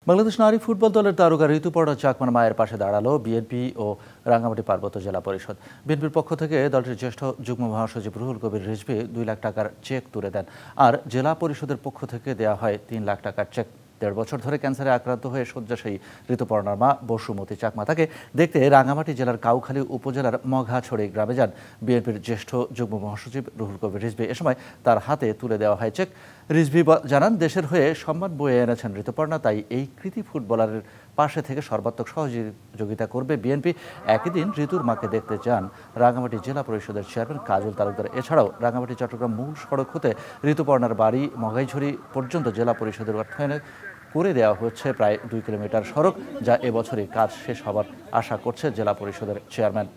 বাংলাদেশ নারী ফুটবল দলের তারকা ঋতুপর্ণা চাকমার মায়ের পাশে দাঁড়ালো বিএনপি ও রাঙ্গামাটি পার্বত্য জেলা পরিষদ। বিএনপির পক্ষ থেকে দলটির জ্যেষ্ঠ যুগ্ম মহাসচিব রুহুল কবির রিজভী 2 লাখ টাকার চেক তুলে দেন, আর জেলা পরিষদের পক্ষ থেকে দেওয়া হয় 3 লাখ টাকার চেক। 1.5 বছর ধরে ক্যান্সারে আক্রান্ত হয়ে শয্যাশায়ী ঋতুপর্ণার মা বসুমতী চাকমা। তাকে দেখতে রাঙ্গামাটি জেলার কাউখালী উপজেলার মঘাছড়ি গ্রামে যান বিএনপির জ্যেষ্ঠ যুগ্ম মহাসচিব রুহুল কবির রিজভী। এ সময় তার হাতে তুলে দেওয়া হয় চেক। রিজভী জানান, দেশের হয়ে সম্মান বয়ে এনেছেন ঋতুপর্ণা, তাই এই কৃতি ফুটবলারের পাশে থেকে সর্বাত্মক সহযোগিতা করবে বিএনপি। একই দিন ঋতুর মাকে দেখতে যান রাঙ্গামাটি জেলা পরিষদের চেয়ারম্যান কাজল তালুকদার। এছাড়াও রাঙ্গামাটি চট্টগ্রাম মূল সড়ক হতে ঋতুপর্ণার বাড়ি মঘাইছড়ি পর্যন্ত জেলা পরিষদের অর্থায়নে করে দেওয়া হচ্ছে প্রায় 2 কিলোমিটার সড়ক, যা এবছরই কাজ শেষ হবার আশা করছে জেলা পরিষদের চেয়ারম্যান।